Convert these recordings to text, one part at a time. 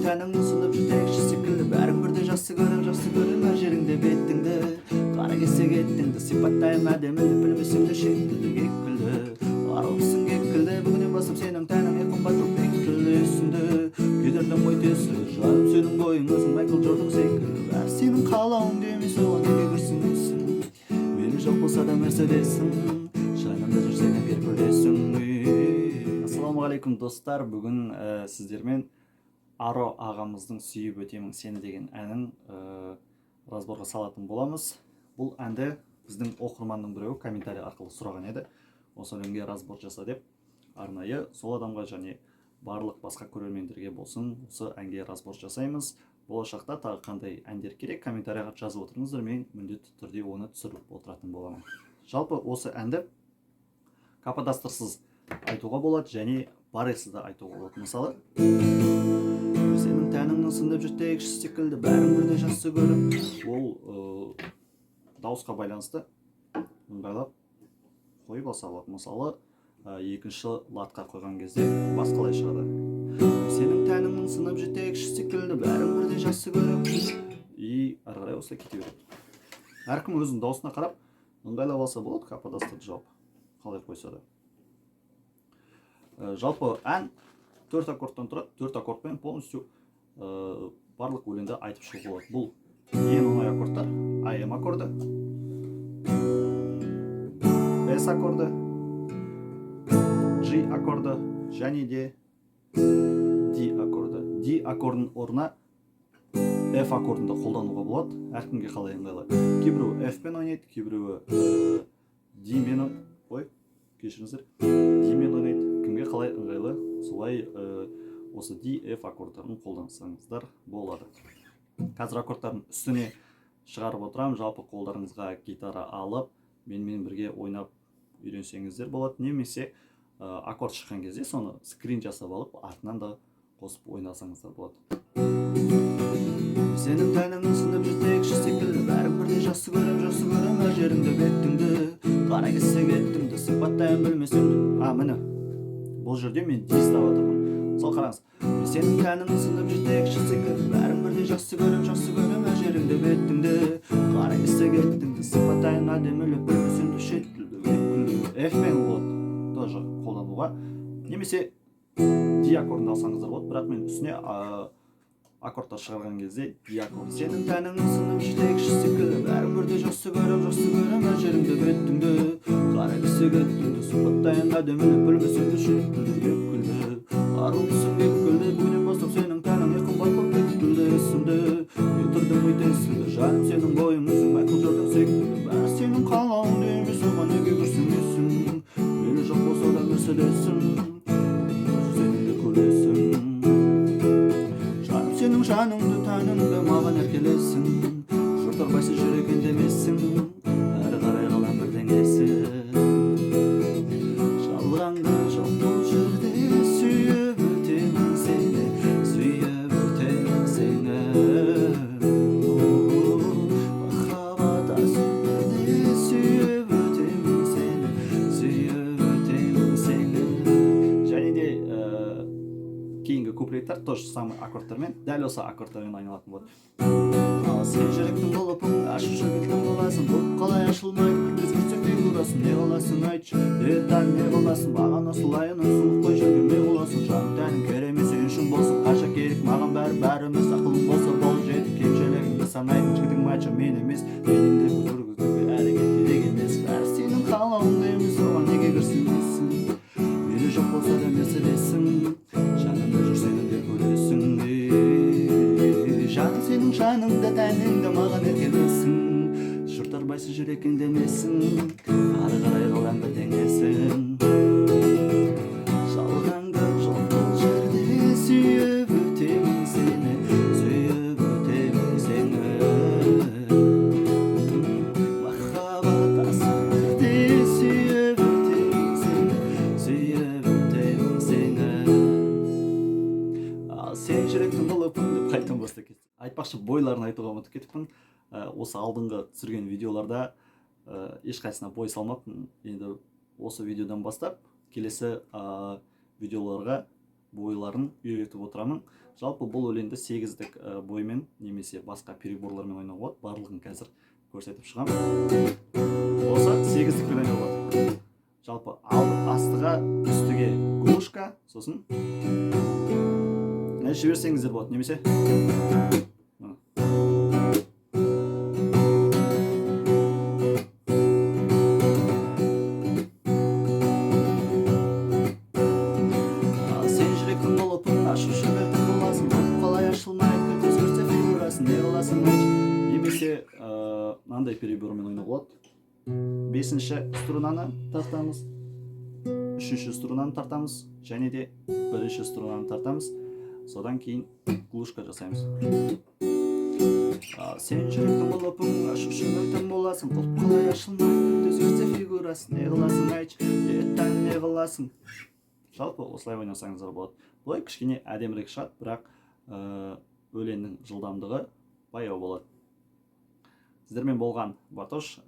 тәнің ұсынып жетекші секілді, бәрін бірдей жақсы көрем әр жеріңде бетіңді, қара кесек еттіңді сипаттайын әдемілді, білмесем де шектілді кекілді, арылсың кекілді, бүгіннен бастап сенің тәніңе қымбат болып бекітілді есімді, кедерден ғой тесілі, жаным сенің бойың өзің Майкл Джордан секілді, бәрі сенің қалауың демес, оған неге күрсінесің, мейлі жоқ болса да мерседесің, жанымда жүрсең әгер күлесің. Ассалаумағалейкум достар, бүгін сіздермен Аро ағамыздың сүйіп өтемін сені деген әнін разборға салатын боламыз. Бұл әнді біздің оқырманның біреуі комментарий арқылы сұраған еді. Осы өлеңге разбор жаса деп, арнайы сол адамға және барлық басқа көрермендерге болсын, осы әнге разбор жасаймыз. Болашақта тағы қандай әндер керек, комментарийға жазып отырыңыздар, мен міндетті түрде оны түсіріп отыратын боламын. Жалпы осы әнді каподастырсыз айтуға болады және баресіз да айтуға болады. Мысалы, сенің тәнің ысынып жетекші секілді, бәрін бірдей жақсы көріп, ол дауысқа байланысты ыңғайлап қойып алса болады. Мысалы, екінші латқа қойған кезде басқалай шығады. Сенің тәнің ысынып жетекші секілді, бәрін бірдей жақсы көріп, и ары қарай осылай кете береді. Әркім өзінің дауысына қарап ыңғайлап алса болады каподастрды жалпы, қалай қойса да. Жалпы ән 4 аккордтан тұрады, 4 аккордпен полностью барлық өлеңді айтып шығуға болады. Бұл ең оңай аккордтар: АМ аккорды, С аккорды, G аккорды және де D аккорды. D аккордының орнына F аккордында қолдануға болады, әркімге қалай ыңғайлы. Кейбіреуі F пен ойнайды, кейбіреуі D мен ойнайды, кімге қалай ыңғайлы, солай осы D, F аккордтарын қолдансаңыздар болады. Қазір аккордтардың үстіне шығарып отырамын, жалпы қолдарыңызға гитара алып, менімен бірге ойнап үйренсеңіздер болады, немесе аккорд шыққан кезде соны скрин жасап алып, артынан да қосып ойнасаңыздар болады. Сенің тәнің ысынып жетекші секілді, бәрін бірдей жақсы көрем әр жеріңде бетіңді, қара кесек еттіңді сипаттайын білмесем. Міне бұл жерде мен D ұстап отырмын. Сол қараңыз. Сенің тәнің ысынып жетекші секілді, бәрін бірдей жақсы көрем әр жеріңде бетіңді, қара кесек еттіңді сипаттайын әдемілеп, білмесем де шеттілді кекілді. F пен болады тоже қолдануға, немесе D аккордын алсаңыздар болады, бірақ мен үстіне аккордтар шығарған кезде D аккорд. Сенің тәнің ысынып жетекші секілді, бәрін бірдей жақсы көрем әр жеріңде бетіңді, қара кесек еттіңді сипаттайын әдемілеп, білмесем де шеттілді кекілді, арылсың кекілді, бүгіннен бастап сенің тәніңе қымбат болып бекітілді есімді, кетірдің ғой тесілді, жаным сенің бойың өзің Майкл Джордан секілді, бәрі сенің қалауың демес, оған неге күрсінесің, мейлі жоқ болса да мерседесің, сеніңді көресің, сенің жаныңды тәніңді маған еркелесің, жұрт арбайсыз жүр екен демесің, әрі қарай қалам бірдеңесің, жалғанда жоқ бұл жерде сүйіп өтемін сені, махаббат асылында сүйіп өтемін сені. Және де кейінгі куплеттер тоже самый аккордтармен, дәл осы аккордтармен айналатын болады. Сен жүректің құлыпың, ашушы кілтің боласың, бұл қалай ашылмайды, өзгертсең не көресің, не қыласың айтшы, тән не қыласың, маған осылайын сұлық қой жүрген не қыласың, жаным тәнің керемет сен үшін болсын, қанша керек маған бәріміз ақылың болса бол жетіп, кемшілігіңді санаймын, жігітің матчы мен емес, менің де көргізуге әрекет керек емес, бәрі сенің қалауың емес, оған неге күрсінесің, мейлі жоқ болса да мерседесің, жанымда жүрсең де көресің, жаным сенің жаныңда тәніңді маған еркелесің, жұрт арбайсыз жүр екен демесің, ары қарай қалам бірдеңесің, жалғанда жоқ бұл жерде сүйіп өтемін сені, махаббат асылында сүйіп өтемін сені. Сен жүректің құлыпың деп қайтадан бастап кеттім. Айтпақшы, бойларын айтуға ұмытып кетіппін. Осы алдыңғы түсірген видеоларда ешқайсысына бой салмаппын. Енді осы видеодан бастап келесі видеоларға бойларын үйретіп отырамын. Жалпы бұл өлеңді 8-дік боймен немесе басқа переборлармен ойнауға болады. Барлығын қазір көрсетіп шығамын. Болса 8-дікпен ойнауға болады. Жалпы астыға, үстіге глушка, сосын жіберсеңіздер болады, немесе сен жүректің құлпын ашушы кілтің боласың, қалай ашылмайды кілт өзгерсе фигурасын, не қыласың айтшы. Немесе мынандай перебормен ойнауға болады. 5-ші струнаны тартамыз, 3-ші струнаны тартамыз, және де 1-ші струнаны тартамыз. Содан кейін глушка жасаймыз. Сен жүректің құлпын ашушы кілтің боласың, құлп қалай ашылмайды өзгерсе фигурасын, не қыласың айтшы, не қыласың. Жалпы осылай ойнасаңыздар болады. Бұлай кішкене әдемірек шығады, бірақ өлеңнің жылдамдығы баяу болады. Сіздермен болған Батош.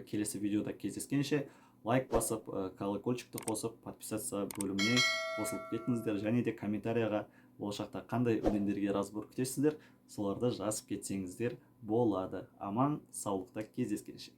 Келесі видеода кездескенше лайк басып, колокольчикті қосып, подписаться бөліміне қосылып кетіңіздер, және де комментарияға болашақта қандай өлеңдерге разбор күтесіздер, соларды жазып кетсеңіздер болады. Аман саулықта кездескенше.